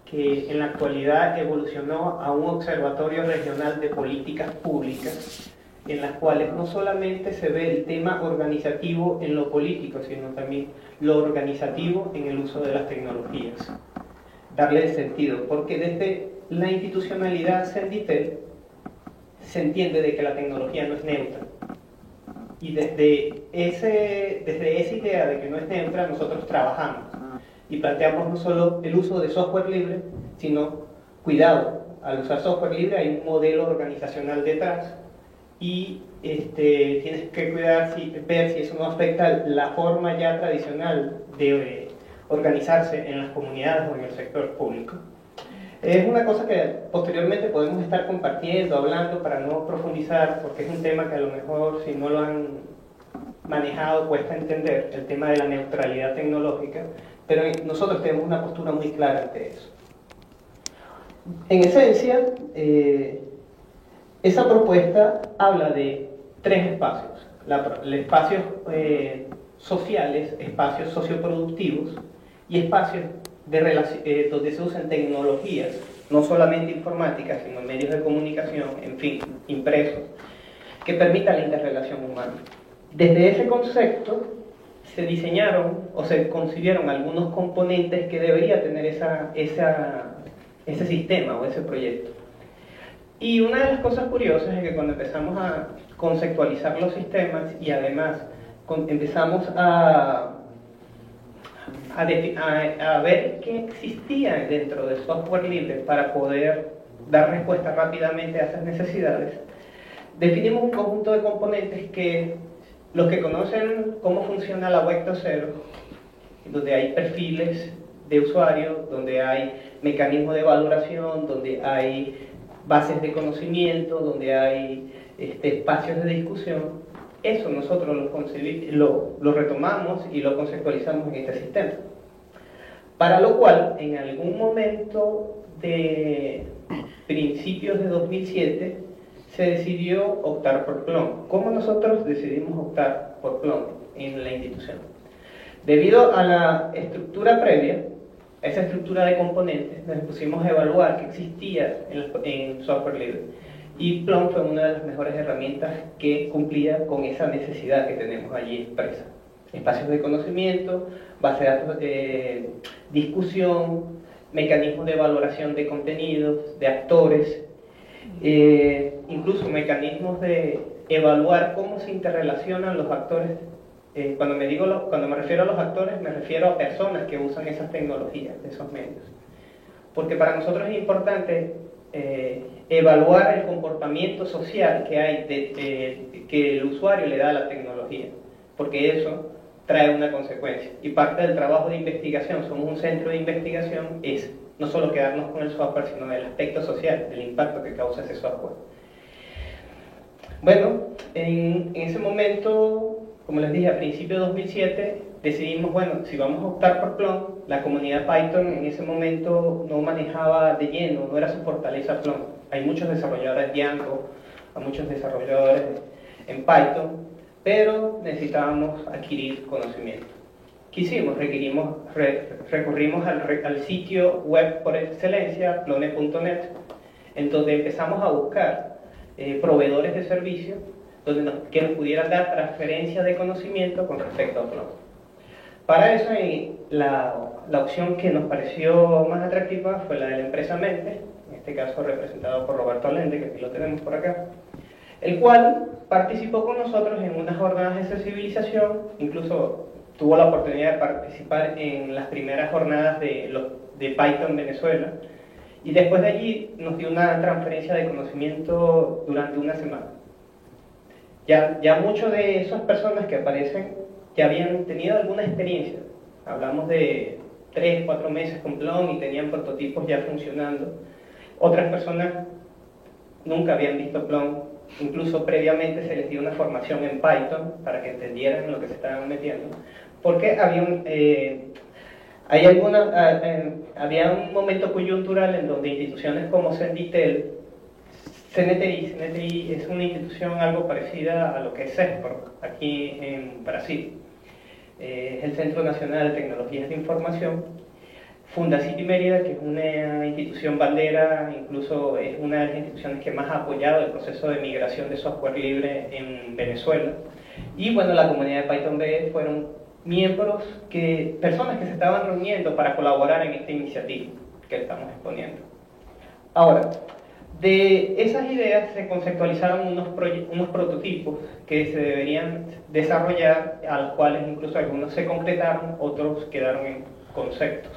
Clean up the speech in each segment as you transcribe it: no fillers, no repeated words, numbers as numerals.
que en la actualidad evolucionó a un observatorio regional de políticas públicas, en las cuales no solamente se ve el tema organizativo en lo político, sino también lo organizativo en el uso de las tecnologías. Darle sentido, porque desde la institucionalidad Senditel se entiende de que la tecnología no es neutra. Y desde esa idea de que no es neutra, nosotros trabajamos y planteamos no solo el uso de software libre, sino cuidado, al usar software libre hay un modelo organizacional detrás y tienes que cuidar, ver si eso no afecta la forma ya tradicional de organizarse en las comunidades o en el sector público. Es una cosa que posteriormente podemos estar compartiendo, hablando, para no profundizar, porque es un tema que a lo mejor si no lo han manejado cuesta entender, el tema de la neutralidad tecnológica, pero nosotros tenemos una postura muy clara ante eso. En esencia, esa propuesta habla de tres espacios: espacios sociales, espacios socioproductivos y espacios donde se usan tecnologías, no solamente informáticas, sino medios de comunicación, en fin, impresos, que permitan la interrelación humana. Desde ese concepto se diseñaron o se concibieron algunos componentes que debería tener ese sistema o ese proyecto. Y una de las cosas curiosas es que cuando empezamos a conceptualizar los sistemas y además empezamos a ver qué existía dentro del software libre para poder dar respuesta rápidamente a esas necesidades, definimos un conjunto de componentes que los que conocen cómo funciona la Web 2.0, donde hay perfiles de usuario, donde hay mecanismos de valoración, donde hay bases de conocimiento, donde hay espacios de discusión, eso nosotros lo retomamos y lo conceptualizamos en este sistema. Para lo cual, en algún momento de principios de 2007, se decidió optar por Plum. ¿Cómo nosotros decidimos optar por Plum en la institución? Debido a la estructura previa, a esa estructura de componentes, nos pusimos a evaluar qué existía en software libre. Y Plum fue una de las mejores herramientas que cumplía con esa necesidad que tenemos allí expresa. Espacios de conocimiento, base de datos de discusión, mecanismos de valoración de contenidos, de actores, incluso mecanismos de evaluar cómo se interrelacionan los actores. Cuando me refiero a los actores, me refiero a personas que usan esas tecnologías, esos medios. Porque para nosotros es importante evaluar el comportamiento social que hay que el usuario le da a la tecnología, porque eso trae una consecuencia. Y parte del trabajo de investigación, somos un centro de investigación, es no solo quedarnos con el software, sino el aspecto social, del impacto que causa ese software. Bueno, en ese momento, como les dije, a principios de 2007, decidimos, bueno, si vamos a optar por Plum, la comunidad Python en ese momento no manejaba de lleno, no era su fortaleza Plum. Hay muchos desarrolladores Django, hay muchos desarrolladores en Python, pero necesitábamos adquirir conocimiento. ¿Qué hicimos? Recurrimos al sitio web por excelencia, plone.net, en donde empezamos a buscar proveedores de servicios que nos pudieran dar transferencia de conocimiento con respecto a Plum. Para eso, la opción que nos pareció más atractiva fue la de la empresa Mente, en este caso representado por Roberto Allende, que aquí lo tenemos por acá, el cual participó con nosotros en unas jornadas de sensibilización, incluso tuvo la oportunidad de participar en las primeras jornadas de Python Venezuela, y después de allí nos dio una transferencia de conocimiento durante una semana. Ya muchas de esas personas que aparecen ya habían tenido alguna experiencia. Hablamos de 3, 4 meses con Plum y tenían prototipos ya funcionando. Otras personas nunca habían visto Plum, incluso previamente se les dio una formación en Python para que entendieran lo que se estaban metiendo, porque había un momento coyuntural en donde instituciones como Senditel, CNTI es una institución algo parecida a lo que es CESPRO aquí en Brasil, es el Centro Nacional de Tecnologías de Información, Fundacity Mérida, que es una institución bandera, incluso es una de las instituciones que más ha apoyado el proceso de migración de software libre en Venezuela. Y bueno, la comunidad de Python B fueron miembros, personas que se estaban reuniendo para colaborar en esta iniciativa que estamos exponiendo. Ahora, de esas ideas se conceptualizaron unos prototipos que se deberían desarrollar, a los cuales incluso algunos se concretaron, otros quedaron en conceptos.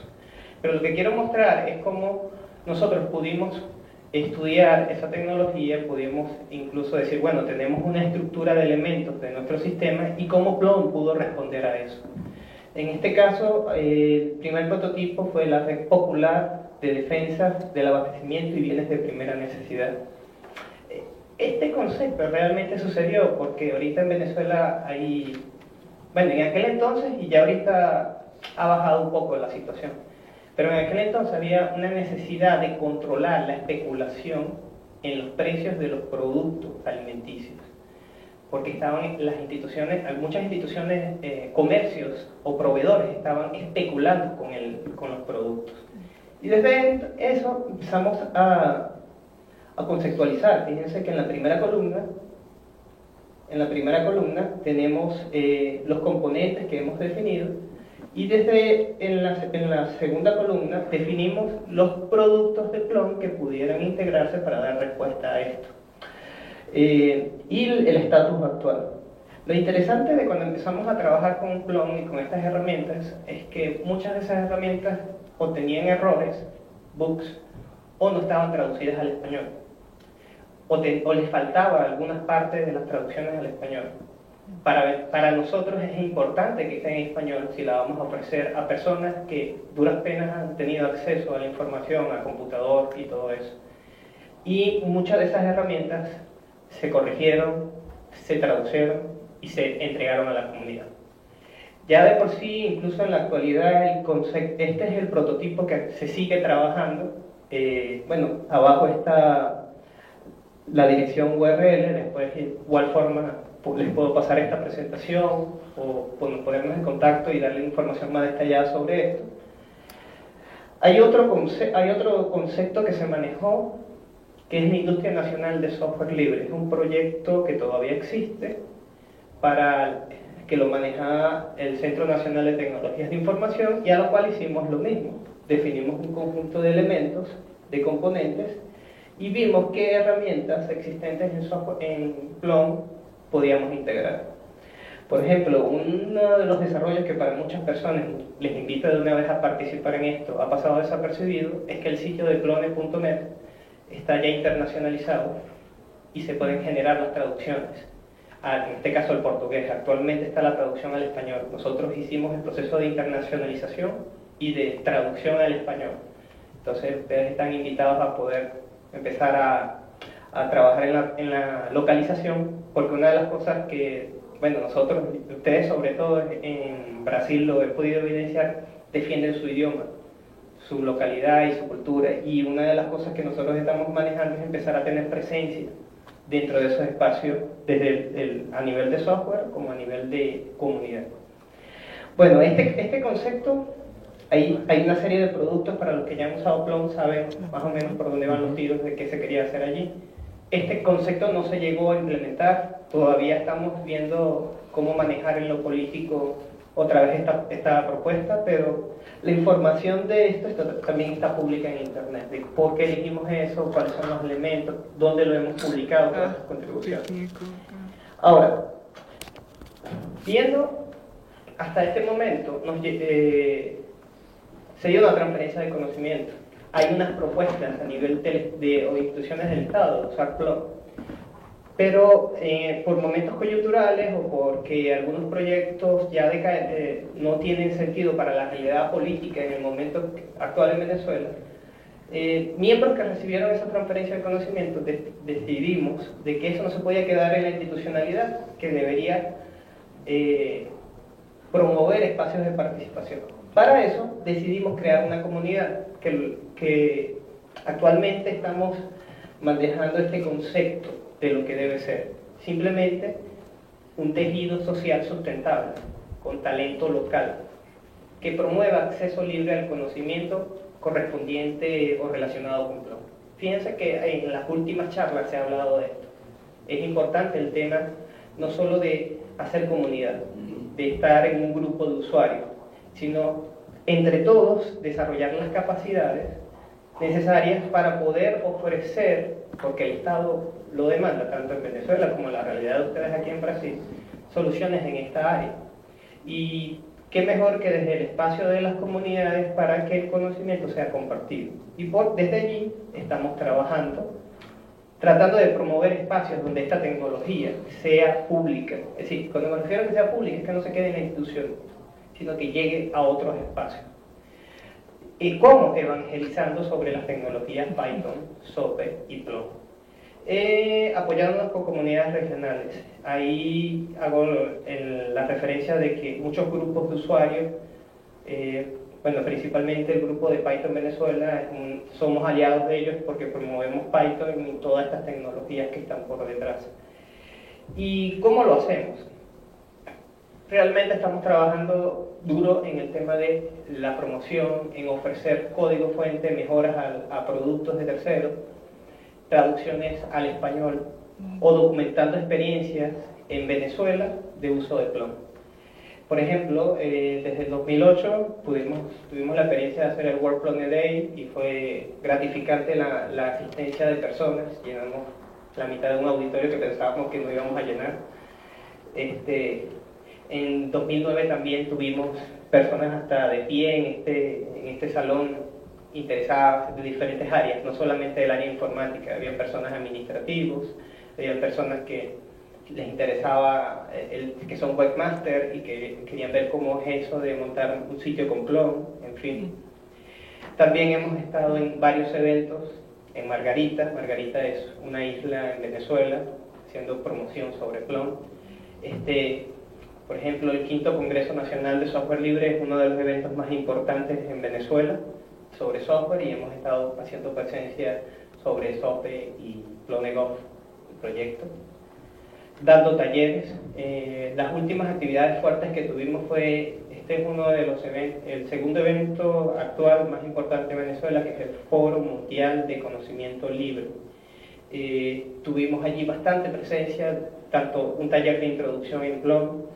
Pero lo que quiero mostrar es cómo nosotros pudimos estudiar esa tecnología, pudimos incluso decir, bueno, tenemos una estructura de elementos de nuestro sistema y cómo Plon pudo responder a eso. En este caso, el primer prototipo fue la Red Popular de Defensa del Abastecimiento y Bienes de Primera Necesidad. Este concepto realmente sucedió porque ahorita en Venezuela hay, bueno, en aquel entonces y ya ahorita ha bajado un poco la situación, pero en aquel entonces había una necesidad de controlar la especulación en los precios de los productos alimenticios, porque estaban las instituciones, muchas instituciones, comercios o proveedores estaban especulando con los productos. Y desde eso empezamos a conceptualizar. Fíjense que en la primera columna tenemos los componentes que hemos definido, y en la segunda columna definimos los productos de Plon que pudieran integrarse para dar respuesta a esto. Y el estatus actual. Lo interesante de cuando empezamos a trabajar con Plon y con estas herramientas es que muchas de esas herramientas o tenían errores, bugs, o no estaban traducidas al español, o les faltaba algunas partes de las traducciones al español. Para nosotros es importante que esté en español si la vamos a ofrecer a personas que duras penas han tenido acceso a la información, a computador y todo eso. Y muchas de esas herramientas se corrigieron, se tradujeron y se entregaron a la comunidad. Ya de por sí, incluso en la actualidad, este es el prototipo que se sigue trabajando. Bueno, abajo está la dirección URL, después de igual forma les puedo pasar esta presentación o ponernos en contacto y darle información más detallada sobre esto. Hay otro concepto que se manejó, que es la Industria Nacional de Software Libre. Es un proyecto que todavía existe, que lo maneja el Centro Nacional de Tecnologías de Información, y a lo cual hicimos lo mismo. Definimos un conjunto de elementos, de componentes, y vimos qué herramientas existentes en Plon podíamos integrar. Por ejemplo, uno de los desarrollos que para muchas personas les invito de una vez a participar en esto, ha pasado desapercibido, es que el sitio de clone.net está ya internacionalizado y se pueden generar las traducciones. En este caso el portugués, actualmente está la traducción al español. Nosotros hicimos el proceso de internacionalización y de traducción al español. Entonces ustedes están invitados a poder empezar a trabajar en la localización, porque una de las cosas que, bueno, ustedes sobre todo en Brasil lo he podido evidenciar, defienden su idioma, su localidad y su cultura, y una de las cosas que nosotros estamos manejando es empezar a tener presencia dentro de esos espacios, desde a nivel de software como a nivel de comunidad. Bueno, este concepto, hay una serie de productos para los que ya han usado Plon, saben más o menos por dónde van los tiros de qué se quería hacer allí. Este concepto no se llegó a implementar, todavía estamos viendo cómo manejar en lo político otra vez esta propuesta, pero la información de esto también está pública en internet, de por qué elegimos eso, cuáles son los elementos, dónde lo hemos publicado, todas esas contribuciones. Ahora, viendo hasta este momento, se dio una transferencia de conocimiento. Hay unas propuestas a nivel de instituciones del Estado de usar Plon, pero por momentos coyunturales o porque algunos proyectos ya no tienen sentido para la realidad política en el momento actual en Venezuela, miembros que recibieron esa transferencia de conocimiento decidimos de que eso no se podía quedar en la institucionalidad, que debería promover espacios de participación. Para eso decidimos crear una comunidad que actualmente estamos manejando este concepto de lo que debe ser simplemente un tejido social sustentable con talento local que promueva acceso libre al conocimiento correspondiente o relacionado con Plon. Fíjense que en las últimas charlas se ha hablado de esto. Es importante el tema no solo de hacer comunidad, de estar en un grupo de usuarios, sino entre todos desarrollar las capacidades necesarias para poder ofrecer, porque el Estado lo demanda, tanto en Venezuela como en la realidad de ustedes aquí en Brasil, soluciones en esta área. Y qué mejor que desde el espacio de las comunidades para que el conocimiento sea compartido. Y desde allí estamos trabajando, tratando de promover espacios donde esta tecnología sea pública. Es decir, cuando me refiero a que sea pública, es que no se quede en la institución, sino que llegue a otros espacios. ¿Y cómo? Evangelizando sobre las tecnologías Python, SOPE y Plon. Apoyándonos con comunidades regionales. Ahí hago la referencia de que muchos grupos de usuarios, bueno, principalmente el grupo de Python Venezuela, somos aliados de ellos porque promovemos Python y todas estas tecnologías que están por detrás. ¿Y cómo lo hacemos? Realmente estamos trabajando duro en el tema de la promoción, en ofrecer código fuente, mejoras a productos de terceros, traducciones al español o documentando experiencias en Venezuela de uso de Plon. Por ejemplo, desde el 2008 tuvimos la experiencia de hacer el World Plon a Day y fue gratificante la asistencia de personas. Llenamos la mitad de un auditorio que pensábamos que no íbamos a llenar. En 2009 también tuvimos personas hasta de pie en este salón interesadas de diferentes áreas, no solamente del área informática, había personas administrativos, había personas que les interesaba, que son webmaster y que querían ver cómo es eso de montar un sitio con Plon, en fin. También hemos estado en varios eventos en Margarita. Margarita es una isla en Venezuela, haciendo promoción sobre Plon. Por ejemplo, el 5º Congreso Nacional de Software Libre es uno de los eventos más importantes en Venezuela sobre software y hemos estado haciendo presencia sobre SOPE y Plonegov, el proyecto, dando talleres. Las últimas actividades fuertes que tuvimos este es uno de los eventos, el segundo evento actual más importante de Venezuela, que es el Foro Mundial de Conocimiento Libre. Tuvimos allí bastante presencia, tanto un taller de introducción en Plon,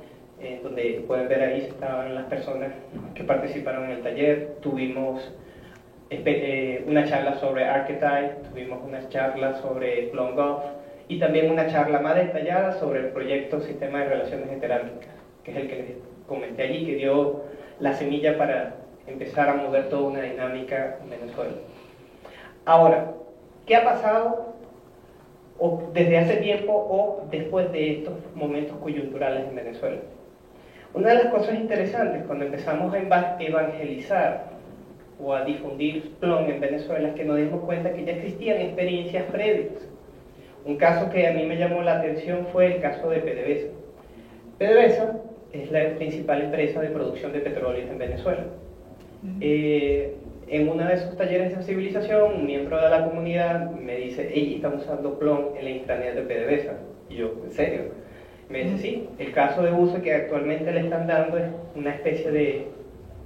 donde pueden ver ahí estaban las personas que participaron en el taller. Tuvimos una charla sobre Archetype, tuvimos una charla sobre PlonGov y también una charla más detallada sobre el proyecto Sistema de Relaciones Heterárquicas, que es el que les comenté allí, que dio la semilla para empezar a mover toda una dinámica en Venezuela. Ahora, ¿qué ha pasado desde hace tiempo o después de estos momentos coyunturales en Venezuela? Una de las cosas interesantes cuando empezamos a evangelizar o a difundir Plon en Venezuela es que nos dimos cuenta que ya existían experiencias previas. Un caso que a mí me llamó la atención fue el caso de PDVSA. PDVSA es la principal empresa de producción de petróleos en Venezuela. En uno de sus talleres de sensibilización, un miembro de la comunidad me dice: "Ey, estamos usando Plon en la intranet de PDVSA". Y yo, ¿en serio? Me dice: sí, el caso de uso que actualmente le están dando es una especie de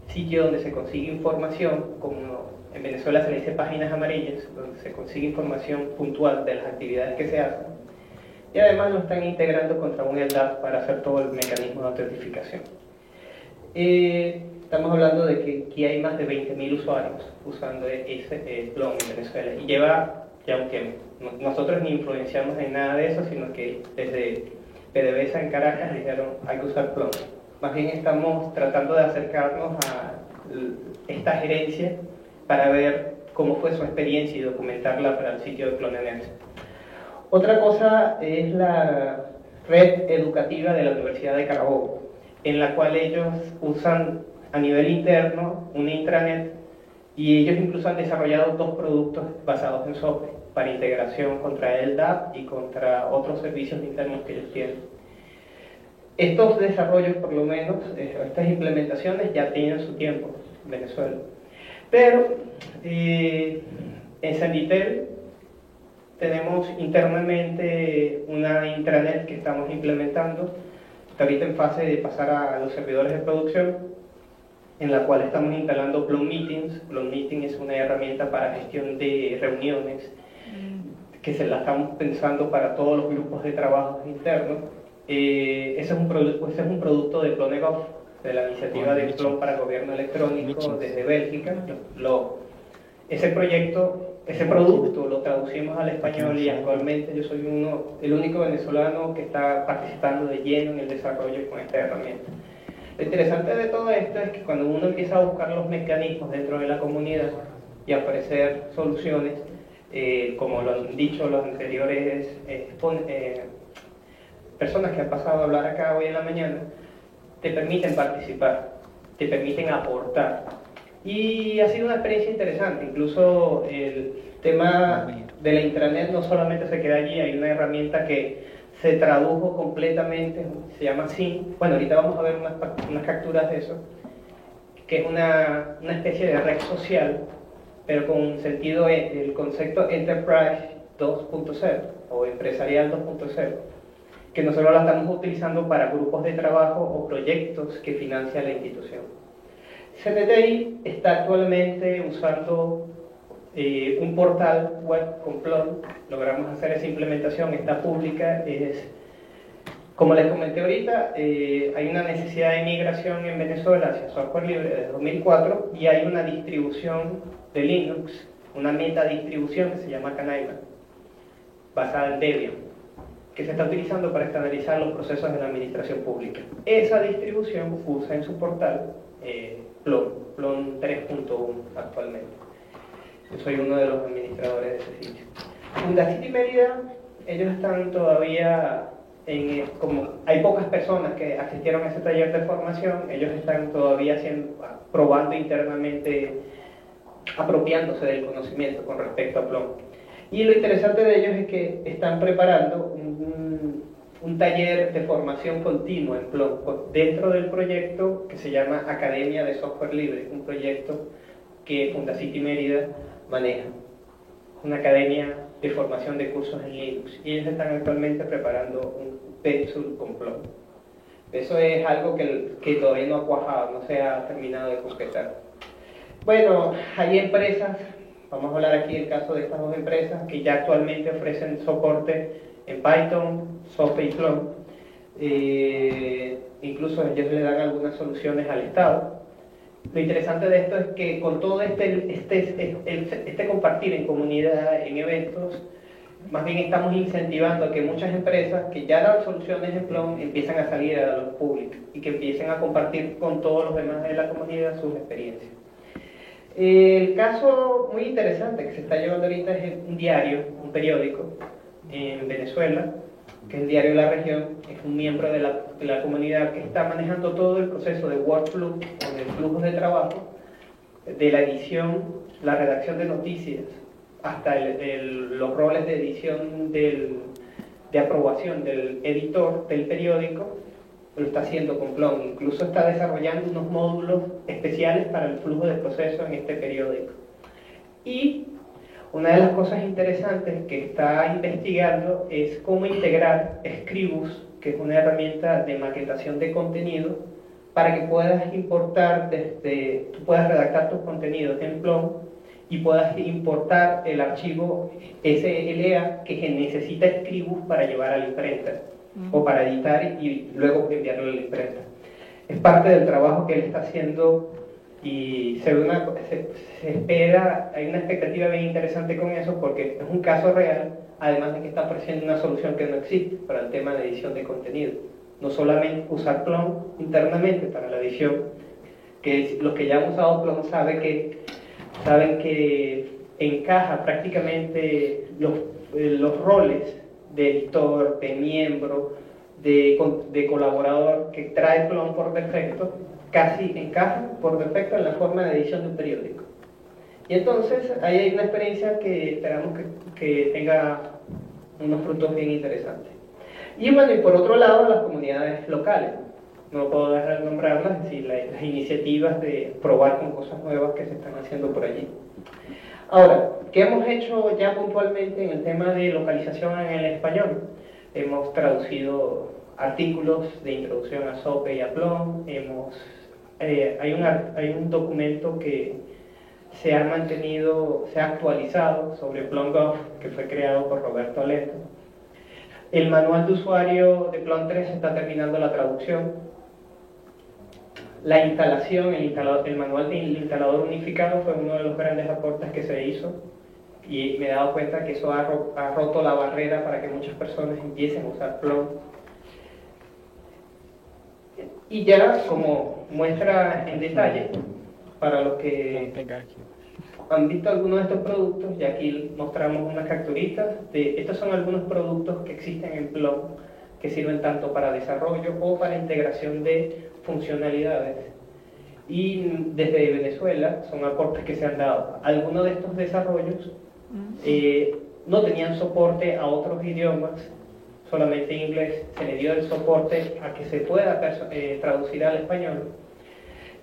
sitio donde se consigue información, como en Venezuela se le dice páginas amarillas, donde se consigue información puntual de las actividades que se hacen, y además lo están integrando contra un LDAP para hacer todo el mecanismo de autentificación. Estamos hablando de que aquí hay más de 20.000 usuarios usando ese Plon en Venezuela, y lleva ya un tiempo. Nosotros ni influenciamos en nada de eso, sino que desde PDVSA en Caracas dijeron: hay que usar Plon. Más bien estamos tratando de acercarnos a esta gerencia para ver cómo fue su experiencia y documentarla para el sitio de Plonenet. Otra cosa es la red educativa de la Universidad de Carabobo, en la cual ellos usan a nivel interno una intranet, y ellos incluso han desarrollado 2 productos basados en SOPE para integración contra el DAP y contra otros servicios internos que ellos tienen. Estos desarrollos, por lo menos, estas implementaciones ya tienen su tiempo en Venezuela. Pero en Senditel tenemos internamente una intranet que estamos implementando, está ahorita en fase de pasar a los servidores de producción, en la cual estamos instalando Plum Meetings. Plum Meeting es una herramienta para gestión de reuniones que se la estamos pensando para todos los grupos de trabajo internos. Ese es un producto de Plonegov, de la iniciativa de Plon para Gobierno Electrónico desde Bélgica. Ese producto lo traducimos al español y actualmente yo soy el único venezolano que está participando de lleno en el desarrollo con esta herramienta. Lo interesante de todo esto es que cuando uno empieza a buscar los mecanismos dentro de la comunidad y a ofrecer soluciones, como lo han dicho los anteriores personas que han pasado a hablar acá hoy en la mañana, te permiten participar, te permiten aportar. Y ha sido una experiencia interesante. Incluso el tema de la intranet no solamente se queda allí, hay una herramienta que se tradujo completamente, se llama Sim. Bueno, ahorita vamos a ver unas capturas de eso, que es una especie de red social, pero con un sentido, el concepto Enterprise 2.0 o empresarial 2.0, que nosotros la estamos utilizando para grupos de trabajo o proyectos que financia la institución. CTTI está actualmente usando un portal web con Plon. Logramos hacer esa implementación, está pública. Como les comenté ahorita, hay una necesidad de migración en Venezuela hacia software libre desde 2004 y hay una distribución de Linux, una metadistribución que se llama Canaima, basada en Debian, que se está utilizando para estandarizar los procesos de la administración pública. Esa distribución usa en su portal Plon 3.1 actualmente. Yo soy uno de los administradores de ese sitio. Fundacity Mérida, ellos están todavía como hay pocas personas que asistieron a ese taller de formación, ellos están todavía probando internamente, apropiándose del conocimiento con respecto a Plon. Y lo interesante de ellos es que están preparando un taller de formación continua en Plon dentro del proyecto que se llama Academia de Software Libre, un proyecto que Fundacity Mérida maneja, una academia de formación de cursos en Linux, y ellos están actualmente preparando un pensum con Plon. Eso es algo que todavía no ha cuajado, no se ha terminado de concretar. Bueno, hay empresas, vamos a hablar aquí del caso de estas dos empresas que ya actualmente ofrecen soporte en Python, SOPE y Plon. Incluso ellos le dan algunas soluciones al Estado. Lo interesante de esto es que con todo este compartir en comunidad, en eventos, más bien estamos incentivando a que muchas empresas que ya dan soluciones en Plon empiezan a salir a los públicos y que empiecen a compartir con todos los demás de la comunidad sus experiencias. El caso muy interesante que se está llevando ahorita es un diario, un periódico en Venezuela, que es el Diario La Región. Es un miembro de la comunidad que está manejando todo el proceso de workflow o de flujos de trabajo, de la edición, la redacción de noticias, hasta los roles de edición de aprobación del editor del periódico. Lo está haciendo con Plon. Incluso está desarrollando unos módulos especiales para el flujo de proceso en este periódico. Y una de las cosas interesantes que está investigando es cómo integrar Scribus, que es una herramienta de maquetación de contenido, para que puedas importar, tú puedas redactar tus contenidos en Plon y puedas importar el archivo SLA que necesita Scribus para llevar a la imprenta o para editar y luego enviarlo a la imprenta. Es parte del trabajo que él está haciendo y se espera, hay una expectativa bien interesante con eso porque es un caso real, además de que está ofreciendo una solución que no existe para el tema de edición de contenido. No solamente usar Plon internamente para la edición, que los que ya han usado Plon saben que encaja prácticamente los roles de editor, de miembro, de colaborador que trae Plon por defecto, casi encajan por defecto en la forma de edición de un periódico. Y entonces ahí hay una experiencia que esperamos que tenga unos frutos bien interesantes. Y bueno, y por otro lado, las comunidades locales. No puedo dejar de nombrarlas, es decir, las iniciativas de probar con cosas nuevas que se están haciendo por allí. Ahora, ¿qué hemos hecho ya puntualmente en el tema de localización en el español? Hemos traducido artículos de introducción a SOPE y a Plon, hemos hay un documento que se ha mantenido, se ha actualizado sobre PlumGov, que fue creado por Roberto Aleto. El manual de usuario de Plum 3 está terminando la traducción. La instalación, el manual del instalador unificado fue uno de los grandes aportes que se hizo, y me he dado cuenta que eso ha roto la barrera para que muchas personas empiecen a usar Plum. Y ya como muestra en detalle, para los que han visto algunos de estos productos, y aquí mostramos unas capturitas estos son algunos productos que existen en Plum que sirven tanto para desarrollo o para integración de funcionalidades. Y desde Venezuela son aportes que se han dado. Algunos de estos desarrollos no tenían soporte a otros idiomas, solamente en inglés. Se le dio el soporte a que se pueda traducir al español.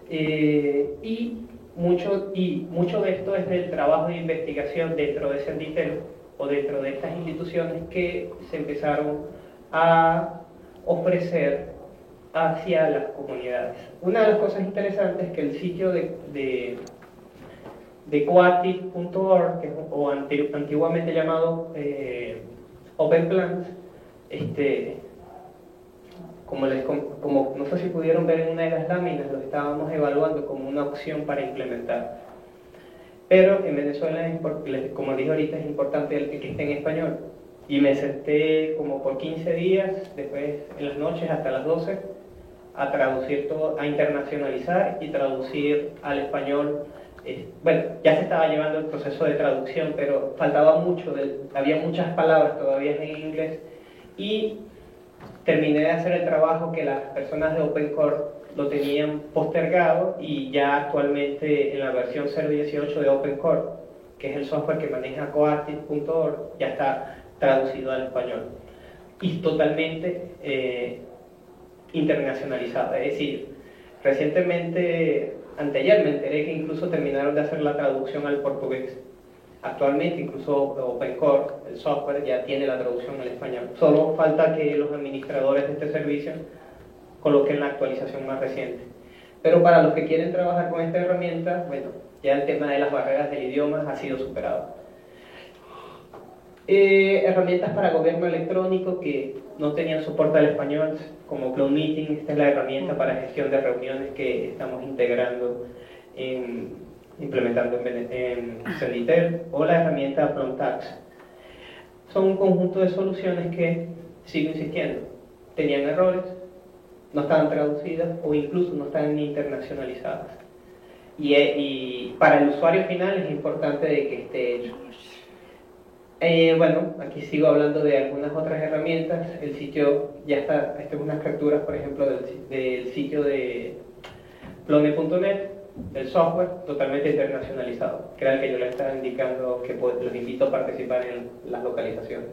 Y mucho de esto es del trabajo de investigación dentro de Senditel o dentro de estas instituciones que se empezaron a ofrecer hacia las comunidades. Una de las cosas interesantes es que el sitio de coatic.org, o antiguamente llamado Open Plans, como no sé si pudieron ver en una de las láminas, lo estábamos evaluando como una opción para implementar. Pero en Venezuela, como dije ahorita, es importante el que esté en español. Y me senté como por 15 días, después en las noches hasta las 12, a traducir todo, a internacionalizar y traducir al español. Bueno, ya se estaba llevando el proceso de traducción, pero faltaba mucho, había muchas palabras todavía en inglés, y terminé de hacer el trabajo que las personas de OpenCore lo tenían postergado, y ya actualmente en la versión 0.18 de OpenCore, que es el software que maneja coatic.org, ya está traducido al español y totalmente internacionalizado. Es decir, recientemente, anteayer me enteré que incluso terminaron de hacer la traducción al portugués. Actualmente incluso OpenCore, el software, ya tiene la traducción al español. Solo falta que los administradores de este servicio coloquen la actualización más reciente. Pero para los que quieren trabajar con esta herramienta, bueno, ya el tema de las barreras del idioma ha sido superado. Herramientas para gobierno electrónico que no tenían soporte al español, como Plum Meeting. Esta es la herramienta para gestión de reuniones que estamos implementando en Senditel, o la herramienta Plum Tax. Son un conjunto de soluciones que, sigo insistiendo, tenían errores, no estaban traducidas o incluso no estaban internacionalizadas. Y para el usuario final es importante de que esté hecho. Bueno, aquí sigo hablando de algunas otras herramientas. El sitio ya está, estas son unas capturas, por ejemplo, del sitio de plone.net, del software totalmente internacionalizado, que era el que yo les estaba indicando, que los invito a participar en las localizaciones.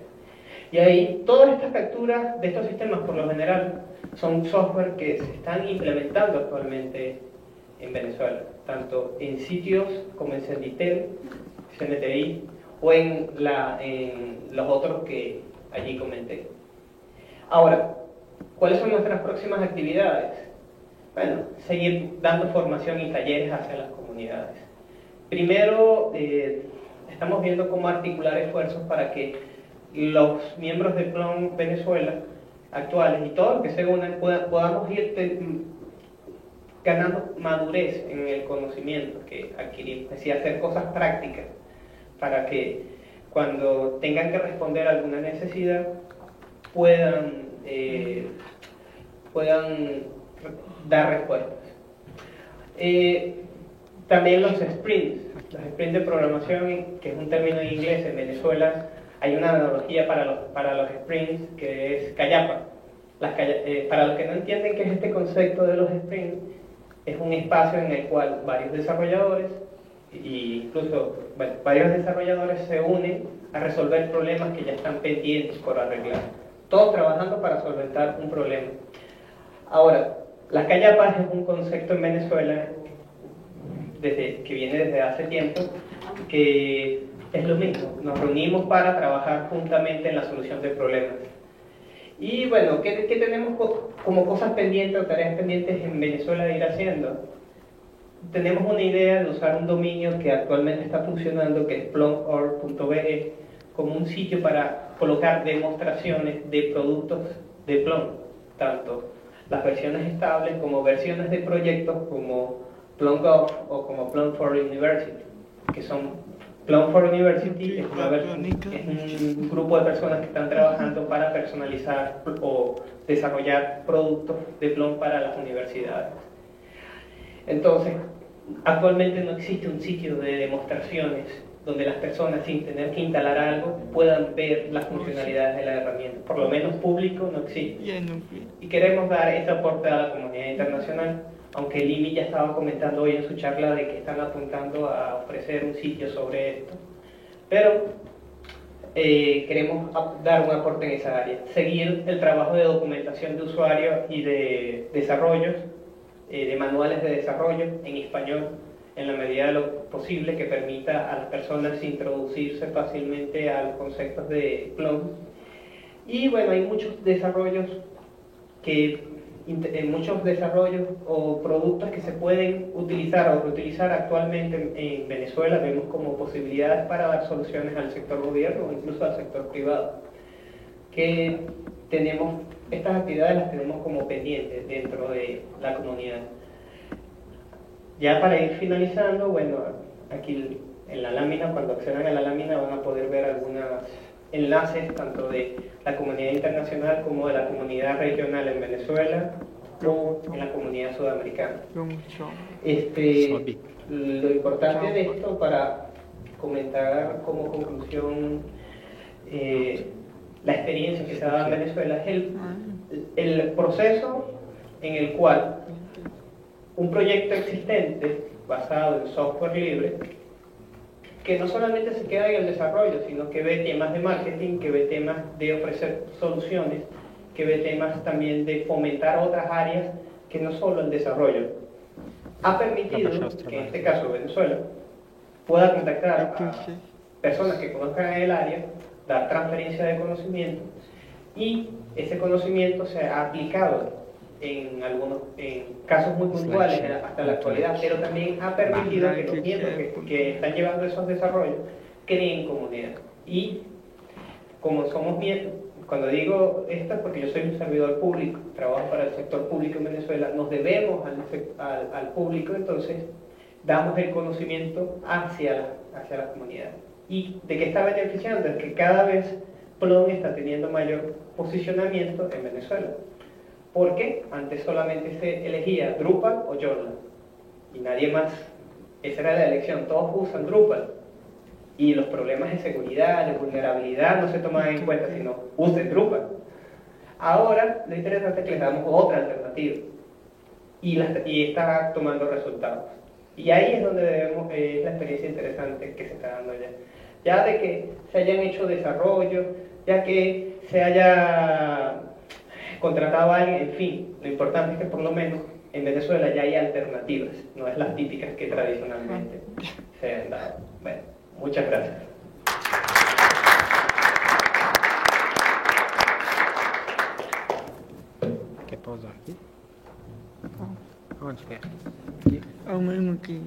Y ahí, todas estas capturas de estos sistemas, por lo general, son software que se están implementando actualmente en Venezuela, tanto en sitios como en Senditel, CNTI, o en los otros que allí comenté. Ahora, ¿cuáles son nuestras próximas actividades? Bueno, seguir dando formación y talleres hacia las comunidades. Primero, estamos viendo cómo articular esfuerzos para que los miembros de Plum Venezuela actuales y todos los que se unan podamos ir ganando madurez en el conocimiento que adquirimos, es decir, hacer cosas prácticas para que cuando tengan que responder a alguna necesidad puedan dar respuestas. También los sprints de programación, que es un término en inglés. En Venezuela hay una analogía para los sprints que es Callapa. Para los que no entienden qué es este concepto de los sprints, es un espacio en el cual varios desarrolladores se unen a resolver problemas que ya están pendientes por arreglar, todos trabajando para solventar un problema. Ahora, las callapas es un concepto en Venezuela que viene desde hace tiempo, que es lo mismo, nos reunimos para trabajar juntamente en la solución de problemas. Y bueno, ¿qué tenemos como cosas pendientes o tareas pendientes en Venezuela de ir haciendo? Tenemos una idea de usar un dominio que actualmente está funcionando, que es plum.org.be, como un sitio para colocar demostraciones de productos de Plum, tanto las versiones estables como versiones de proyectos como PlumGov o como Plum for University, que son Plum for University es un grupo de personas que están trabajando para personalizar o desarrollar productos de Plum para las universidades. Entonces, actualmente no existe un sitio de demostraciones donde las personas, sin tener que instalar algo, puedan ver las funcionalidades de la herramienta. Por lo menos público no existe. Y queremos dar ese aporte a la comunidad internacional, aunque Limi ya estaba comentando hoy en su charla de que están apuntando a ofrecer un sitio sobre esto. Pero queremos dar un aporte en esa área. Seguir el trabajo de documentación de usuarios y de desarrollos, de manuales de desarrollo en español, en la medida de lo posible, que permita a las personas introducirse fácilmente a los conceptos de Plum. Y bueno, hay muchos desarrollos o productos que se pueden utilizar o reutilizar actualmente en Venezuela. Vemos como posibilidades para dar soluciones al sector gobierno o incluso al sector privado. Que tenemos, estas actividades las tenemos como pendientes dentro de la comunidad. Ya para ir finalizando, bueno, aquí en la lámina, cuando accedan a la lámina van a poder ver algunos enlaces tanto de la comunidad internacional como de la comunidad regional en Venezuela o en la comunidad sudamericana. Lo importante de esto, para comentar como conclusión la experiencia que se ha dado en Venezuela, es el proceso en el cual un proyecto existente basado en software libre, que no solamente se queda en el desarrollo, sino que ve temas de marketing, que ve temas de ofrecer soluciones, que ve temas también de fomentar otras áreas que no solo el desarrollo. Ha permitido que en este caso Venezuela pueda contactar a personas que conozcan el área, dar transferencia de conocimiento, y ese conocimiento se ha aplicado en casos muy puntuales hasta la actualidad, pero también ha permitido que los miembros que están llevando esos desarrollos creen comunidad. Y como somos miembros, cuando digo esto es porque yo soy un servidor público, trabajo para el sector público en Venezuela, nos debemos al público, entonces damos el conocimiento hacia la comunidad. ¿Y de qué está beneficiando? Es que cada vez Plum está teniendo mayor posicionamiento en Venezuela. Porque antes solamente se elegía Drupal o Joomla y nadie más. Esa era la elección, todos usan Drupal y los problemas de seguridad, de vulnerabilidad no se tomaban en cuenta, sino usen Drupal. Ahora lo interesante es que les damos otra alternativa y está tomando resultados. Y ahí es donde es la experiencia interesante que se está dando ya de que se hayan hecho desarrollos, ya que se haya contratado a alguien, en fin, lo importante es que por lo menos en Venezuela ya hay alternativas, no es las típicas que tradicionalmente se han dado. Bueno, muchas gracias. Quer pausar aqui? Onde quer? Aqui? Ao mesmo aqui.